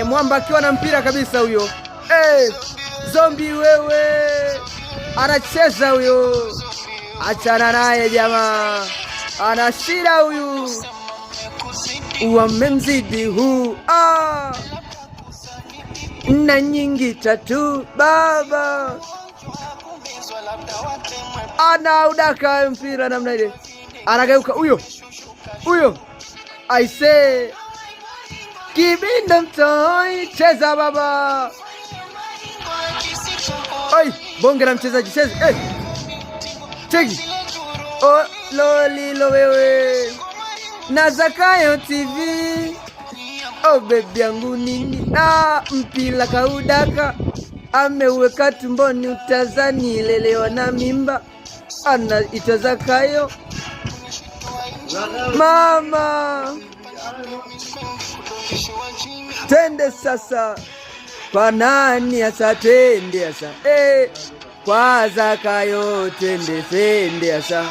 Mwamba akiwa na mpira kabisa huyo. Zombi wewe, anacheza huyo, achana naye jamaa, ana shida huyu, wamemzidi huu. Na nyingi tatu baba, anaudaka mpira namna ile, anageuka huyo aise, Kibinda mtoi, cheza baba. Oi, bonge la mchezaji, cheza. Cheki. Lolilo wewe. Na Zakayo TV. Bebi yangu nini? Mpila kaudaka. Ameweka tumboni utazani, lelewa na mimba. Anaitwa Zakayo. Mama. Tende sasa. Kwa nani asa tende asa? Kwa Zakayo tende asa.